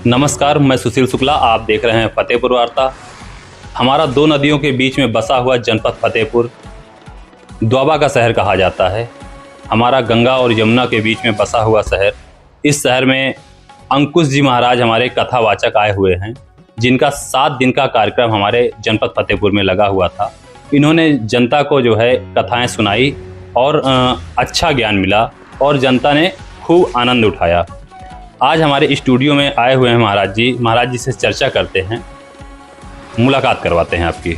नमस्कार, मैं सुशील शुक्ला। आप देख रहे हैं फतेहपुर वार्ता। हमारा दो नदियों के बीच में बसा हुआ जनपद फतेहपुर द्वाबा का शहर कहा जाता है। हमारा गंगा और यमुना के बीच में बसा हुआ शहर। इस शहर में अंकुश जी महाराज हमारे कथावाचक आए हुए हैं, जिनका 7 दिन का कार्यक्रम हमारे जनपद फतेहपुर में लगा हुआ था। इन्होंने जनता को कथाएं सुनाई और अच्छा ज्ञान मिला और जनता ने खूब आनंद उठाया। आज हमारे स्टूडियो में आए हुए हैं महाराज जी से चर्चा करते हैं, मुलाकात करवाते हैं आपकी।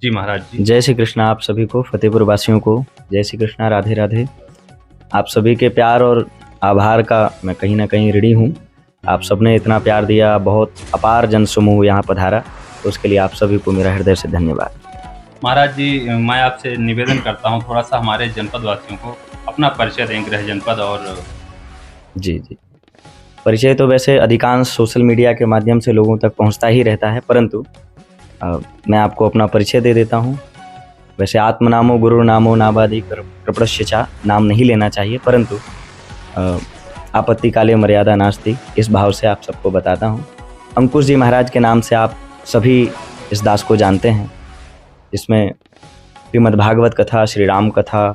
जी महाराज जी। जय श्री कृष्ण। आप सभी को, फतेहपुर वासियों को जय श्री कृष्ण, राधे राधे। आप सभी के प्यार और आभार का मैं कहीं ना कहीं ऋणी हूँ। आप सबने इतना प्यार दिया, बहुत अपार जनसमूह यहाँ पधारा, तो उसके लिए आप सभी को मेरा हृदय से धन्यवाद। महाराज जी, मैं आपसे निवेदन करता हूँ, थोड़ा सा हमारे जनपद वासियों को अपना परिचय दें, गृह जनपद। और जी, परिचय तो वैसे अधिकांश सोशल मीडिया के माध्यम से लोगों तक पहुंचता ही रहता है, परंतु मैं आपको अपना परिचय दे देता हूं। वैसे आत्मनामो गुरु नामो नाबादि कृपणश्चा, नाम नहीं लेना चाहिए, परंतु आपत्ति काले मर्यादा नास्ति, इस भाव से आप सबको बताता हूं। अंकुश जी महाराज के नाम से आप सभी इस दास को जानते हैं, जिसमें श्रीमद् भागवत कथा, श्री राम कथा,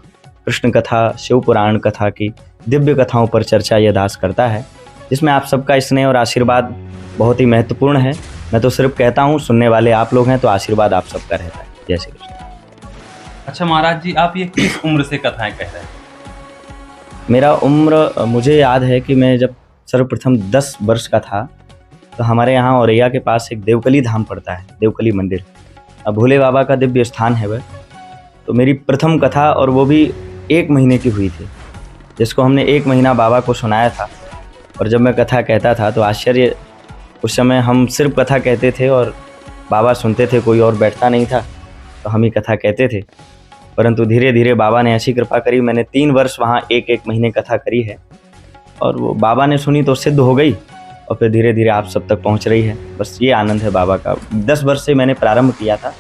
कृष्ण कथा, शिव पुराण कथा की दिव्य कथाओं पर चर्चा यह दास करता है, जिसमें आप सबका स्नेह और आशीर्वाद बहुत ही महत्वपूर्ण है। मैं तो सिर्फ कहता हूँ, सुनने वाले आप लोग हैं, तो आशीर्वाद आप सबका रहता है। जय श्री कृष्ण। अच्छा महाराज जी, आप ये किस उम्र से कथाएं कह रहे हैं? मेरा उम्र, मुझे याद है कि मैं जब सर्वप्रथम 10 वर्ष का था, तो हमारे यहाँ औरैया के पास एक देवकली धाम पड़ता है, देवकली मंदिर। अब भोले बाबा का दिव्य स्थान है वह। तो मेरी प्रथम कथा, और वो भी 1 महीने की हुई थी, जिसको हमने 1 महीना बाबा को सुनाया था। और जब मैं कथा कहता था तो आश्चर्य, उस समय हम सिर्फ कथा कहते थे और बाबा सुनते थे, कोई और बैठता नहीं था, तो हम ही कथा कहते थे। परंतु धीरे धीरे बाबा ने ऐसी कृपा करी, मैंने 3 वर्ष वहाँ 1-1 महीने कथा करी है, और वो बाबा ने सुनी तो सिद्ध हो गई, और फिर धीरे धीरे आप सब तक पहुँच रही है। बस ये आनंद है बाबा का। 10 वर्ष से मैंने प्रारंभ किया था,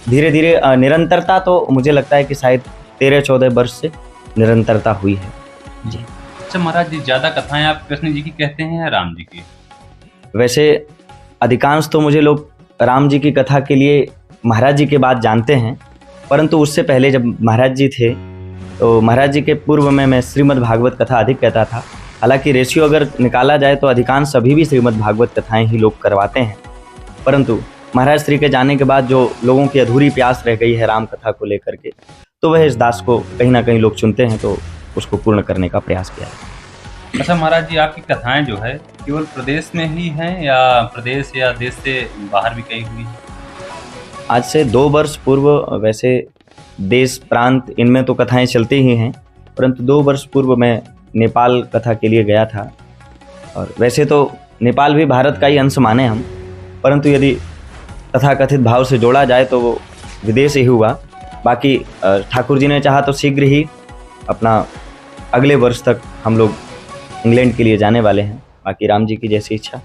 धीरे धीरे निरंतरता तो मुझे लगता है कि शायद 13-14 वर्ष से निरंतरता हुई है जी। अच्छा महाराज जी, ज़्यादा कथाएं आप कृष्ण जी की कहते हैं या राम जी की? वैसे अधिकांश तो मुझे लोग राम जी की कथा के लिए महाराज जी के बाद जानते हैं, परंतु उससे पहले जब महाराज जी थे, तो महाराज जी के पूर्व में मैं श्रीमद् भागवत कथा अधिक कहता था। हालांकि रेशियो अगर निकाला जाए तो अधिकांश सभी भी श्रीमद् भागवत कथाएं ही लोग करवाते हैं, परंतु महाराज श्री के जाने के बाद जो लोगों की अधूरी प्यास रह गई है राम कथा को लेकर के, तो वह इस दास को कहीं ना कहीं लोग चुनते हैं, तो उसको पूर्ण करने का प्रयास किया है। अच्छा महाराज जी, आपकी कथाएं केवल प्रदेश में ही हैं या प्रदेश या देश से बाहर भी कहीं हुई हैं? आज से 2 वर्ष पूर्व वैसे देश प्रांत इनमें तो कथाएं चलती ही हैं, परंतु 2 वर्ष पूर्व मैं नेपाल कथा के लिए गया था। और वैसे तो नेपाल भी भारत का ही अंश माने हम, परंतु यदि तथाकथित भाव से जोड़ा जाए तो वो विदेश ही हुआ। बाकी ठाकुर जी ने चाहा तो शीघ्र ही अपना अगले वर्ष तक हम लोग इंग्लैंड के लिए जाने वाले हैं। बाकी राम जी की जैसी इच्छा,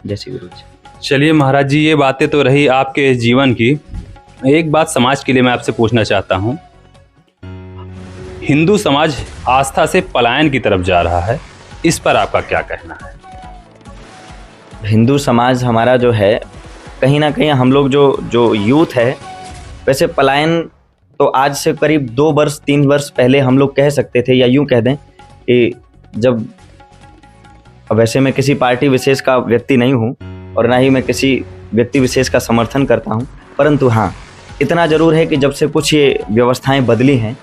जैसी गुरु इच्छा। चलिए महाराज जी, ये बातें तो रही आपके जीवन की। एक बात समाज के लिए मैं आपसे पूछना चाहता हूँ। हिंदू समाज आस्था से पलायन की तरफ जा रहा है, इस पर आपका क्या कहना है? हिंदू समाज हमारा जो है, कहीं ना कहीं हम लोग जो यूथ है, वैसे पलायन तो आज से करीब 2 वर्ष 3 वर्ष पहले हम लोग कह सकते थे, या यूँ कह दें कि जब, वैसे मैं किसी पार्टी विशेष का व्यक्ति नहीं हूँ और ना ही मैं किसी व्यक्ति विशेष का समर्थन करता हूँ, परंतु हाँ, इतना ज़रूर है कि जब से कुछ ये व्यवस्थाएं बदली हैं,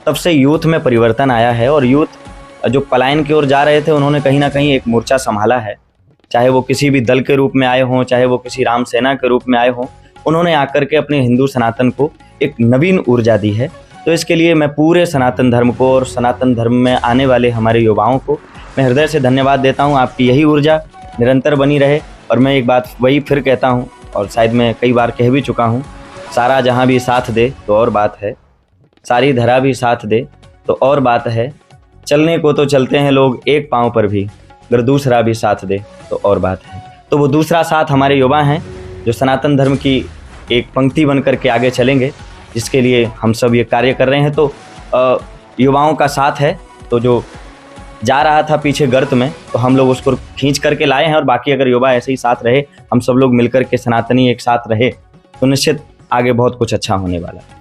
तब से यूथ में परिवर्तन आया है। और यूथ जो पलायन की ओर जा रहे थे, उन्होंने कहीं ना कहीं एक मोर्चा संभाला है। चाहे वो किसी भी दल के रूप में आए हों, चाहे वो किसी राम सेना के रूप में आए हों, उन्होंने आकर के अपने हिंदू सनातन को एक नवीन ऊर्जा दी है। तो इसके लिए मैं पूरे सनातन धर्म को और सनातन धर्म में आने वाले हमारे युवाओं को मैं हृदय से धन्यवाद देता हूं। आपकी यही ऊर्जा निरंतर बनी रहे। और मैं एक बात वही फिर कहता हूं, और शायद मैं कई बार कह भी चुका हूं, सारा जहां भी साथ दे तो और बात है, सारी धरा भी साथ दे तो और बात है, चलने को तो चलते हैं लोग एक पाँव पर भी, अगर दूसरा भी साथ दे तो और बात है। तो वो दूसरा साथ हमारे युवा हैं, जो सनातन धर्म की एक पंक्ति बन करके आगे चलेंगे, जिसके लिए हम सब ये कार्य कर रहे हैं। तो युवाओं का साथ है, तो जो जा रहा था पीछे गर्त में, तो हम लोग उसको खींच करके लाए हैं। और बाकी अगर युवा ऐसे ही साथ रहे, हम सब लोग मिलकर के सनातनी एक साथ रहे, तो निश्चित आगे बहुत कुछ अच्छा होने वाला है।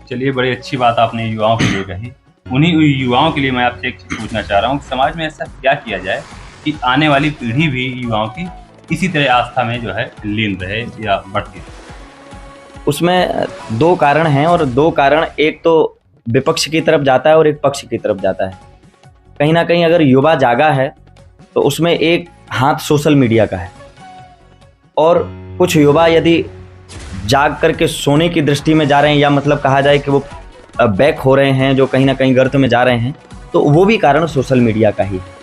चलिए, बड़ी अच्छी बात आपने युवाओं के लिए कही। उन्हीं युवाओं के लिए मैं आपसे एक चीज़ पूछना चाह रहा हूँ कि समाज में ऐसा क्या किया जाए कि आने वाली पीढ़ी भी युवाओं की इसी तरह आस्था में जो है लीन रहे या बढ़ती रहे। उसमें दो कारण हैं, और दो कारण एक तो विपक्ष की तरफ जाता है और एक पक्ष की तरफ जाता है। कहीं ना कहीं अगर युवा जागा है तो उसमें एक हाथ सोशल मीडिया का है, और कुछ युवा यदि जाग करके सोने की दृष्टि में जा रहे हैं, या मतलब कहा जाए कि वो बैक हो रहे हैं, जो कहीं ना कहीं गर्त में जा रहे हैं, तो वो भी कारण सोशल मीडिया का ही है।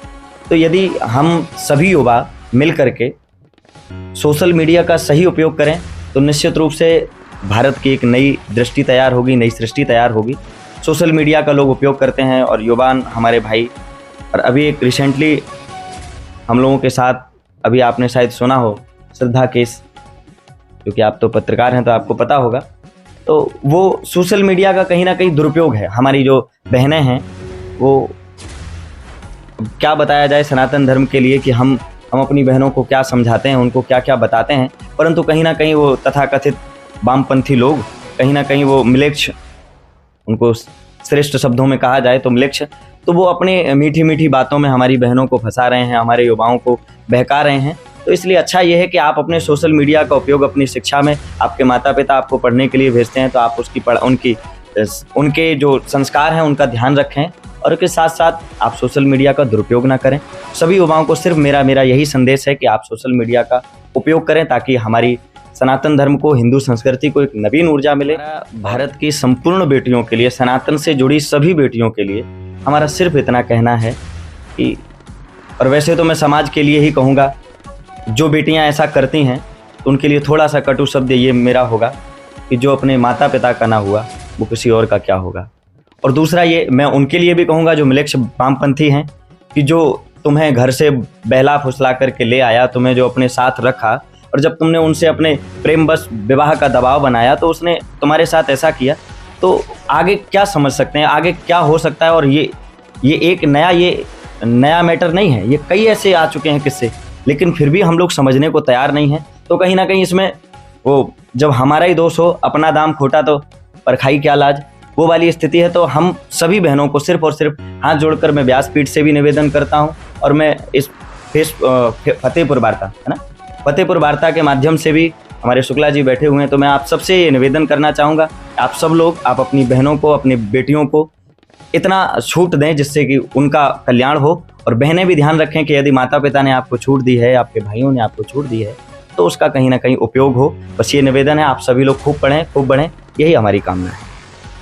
तो यदि हम सभी युवा मिल करके सोशल मीडिया का सही उपयोग करें तो निश्चित रूप से भारत की एक नई दृष्टि तैयार होगी, नई सृष्टि तैयार होगी। सोशल मीडिया का लोग उपयोग करते हैं, और युवान हमारे भाई, और अभी एक रिसेंटली हम लोगों के साथ, अभी आपने शायद सुना हो, श्रद्धा केस, क्योंकि आप तो पत्रकार हैं तो आपको पता होगा, तो वो सोशल मीडिया का कहीं ना कहीं दुरुपयोग है। हमारी जो बहनें हैं, वो क्या बताया जाए सनातन धर्म के लिए कि हम अपनी बहनों को क्या समझाते हैं, उनको क्या क्या बताते हैं, परंतु कहीं ना कहीं वो तथाकथित वामपंथी लोग, कहीं ना कहीं वो मिलेच्छ, उनको श्रेष्ठ शब्दों में कहा जाए तो मिलेच्छ, तो वो अपने मीठी मीठी बातों में हमारी बहनों को फंसा रहे हैं, हमारे युवाओं को बहका रहे हैं। तो इसलिए अच्छा ये है कि आप अपने सोशल मीडिया का उपयोग अपनी शिक्षा में, आपके माता पिता आपको पढ़ने के लिए भेजते हैं तो आप उनके जो संस्कार हैं उनका ध्यान रखें, और उसके साथ साथ आप सोशल मीडिया का दुरुपयोग ना करें। सभी युवाओं को सिर्फ मेरा यही संदेश है कि आप सोशल मीडिया का उपयोग करें, ताकि हमारी सनातन धर्म को, हिंदू संस्कृति को एक नवीन ऊर्जा मिले। भारत की संपूर्ण बेटियों के लिए, सनातन से जुड़ी सभी बेटियों के लिए हमारा सिर्फ इतना कहना है कि, और वैसे तो मैं समाज के लिए ही कहूँगा, जो बेटियां ऐसा करती हैं तो उनके लिए थोड़ा सा कटु शब्द ये मेरा होगा कि जो अपने माता पिता का ना हुआ वो किसी और का क्या होगा। और दूसरा ये मैं उनके लिए भी कहूँगा जो मिलेच्छ वामपंथी हैं, कि जो तुम्हें घर से बहला फुसला करके ले आया, तुम्हें जो अपने साथ रखा, और जब तुमने उनसे अपने प्रेम बस विवाह का दबाव बनाया तो उसने तुम्हारे साथ ऐसा किया, तो आगे क्या समझ सकते हैं, आगे क्या हो सकता है। और ये एक नया मैटर नहीं है, ये कई ऐसे आ चुके हैं किस्से, लेकिन फिर भी हम लोग समझने को तैयार नहीं हैं। तो कहीं ना कहीं इसमें वो जब हमारा ही दोष हो, अपना दाम खोटा तो परखाई क्या लाज, वो वाली स्थिति है। तो हम सभी बहनों को सिर्फ और सिर्फ हाथ जोड़कर मैं व्यासपीठ से भी निवेदन करता हूँ, और मैं इस फतेहपुर वार्ता है ना, फतेहपुर वार्ता के माध्यम से भी हमारे शुक्ला जी बैठे हुए हैं, तो मैं आप सबसे ये निवेदन करना चाहूँगा, आप सब लोग, आप अपनी बहनों को, अपनी बेटियों को इतना छूट दें जिससे कि उनका कल्याण हो। और बहनें भी ध्यान रखें कि यदि माता पिता ने आपको छूट दी है, आपके भाइयों ने आपको छूट दी है, तो उसका कहीं ना कहीं उपयोग हो। बस ये निवेदन है, आप सभी लोग खूब पढ़ें, खूब बढ़ें, यही हमारी कामना है।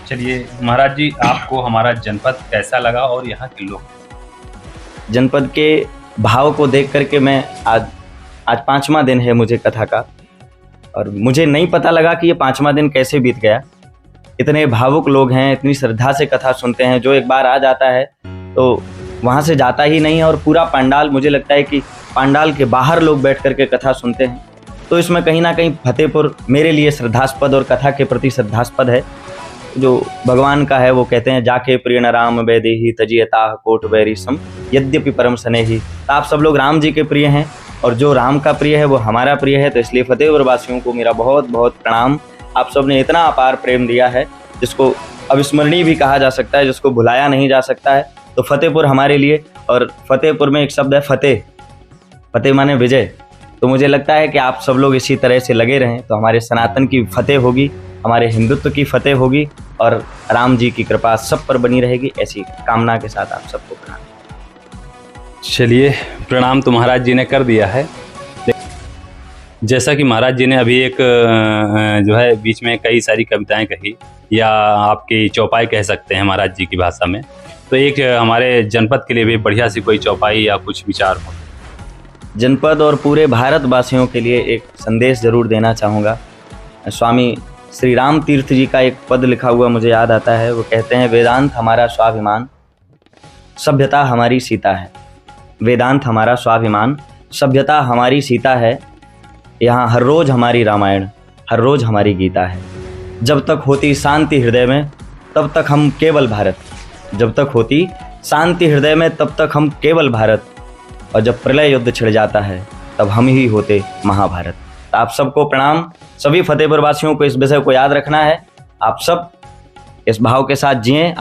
चलिए महाराज जी, आपको हमारा जनपद कैसा लगा और यहाँ के लोग? जनपद के भाव को देख करके मैं आज 5वां दिन है मुझे कथा का, और मुझे नहीं पता लगा कि ये 5वां दिन कैसे बीत गया। इतने भावुक लोग हैं, इतनी श्रद्धा से कथा सुनते हैं, जो एक बार आ जाता है तो वहाँ से जाता ही नहीं है। और पूरा पंडाल, मुझे लगता है कि पंडाल के बाहर लोग बैठ करके कथा सुनते हैं। तो इसमें कहीं ना कहीं फतेहपुर मेरे लिए श्रद्धास्पद और कथा के प्रति श्रद्धास्पद है। जो भगवान का है वो कहते हैं, जाके प्रिय न राम वैदेही तजियता कोट वैरी सम यद्यपि परम स्नेही। तो आप सब लोग राम जी के प्रिय हैं, और जो राम का प्रिय है वो हमारा प्रिय है। तो इसलिए फतेहपुर वासियों को मेरा बहुत बहुत प्रणाम। आप सब ने इतना अपार प्रेम दिया है जिसको अविस्मरणीय भी कहा जा सकता है, जिसको भुलाया नहीं जा सकता है। तो फतेहपुर हमारे लिए, और फतेहपुर में एक शब्द है फतेह, फतेह माने विजय। तो मुझे लगता है कि आप सब लोग इसी तरह से लगे रहें तो हमारे सनातन की फतेह होगी, हमारे हिंदुत्व की फतेह होगी, और राम जी की कृपा सब पर बनी रहेगी। ऐसी कामना के साथ आप सबको प्रणाम। चलिए, प्रणाम तो महाराज जी ने कर दिया है। जैसा कि महाराज जी ने अभी एक जो है बीच में कई सारी कविताएं कही, या आपकी चौपाई कह सकते हैं महाराज जी की भाषा में, तो एक हमारे जनपद के लिए भी बढ़िया सी कोई चौपाई या कुछ विचार हो। जनपद और पूरे भारतवासियों के लिए एक संदेश जरूर देना चाहूँगा। स्वामी श्री राम तीर्थ जी का एक पद लिखा हुआ मुझे याद आता है। वो कहते हैं, वेदांत हमारा स्वाभिमान, सभ्यता हमारी सीता है। वेदांत हमारा स्वाभिमान, सभ्यता हमारी सीता है। यहाँ हर रोज़ हमारी रामायण, हर रोज़ हमारी गीता है। जब तक होती शांति हृदय में, तब तक हम केवल भारत। जब तक होती शांति हृदय में तब तक हम केवल भारत, और जब प्रलय युद्ध छिड़ जाता है तब हम ही होते महाभारत। तो आप सबको प्रणाम। सभी फतेहपुर वासियों को इस विषय को याद रखना है। आप सब इस भाव के साथ जिएं।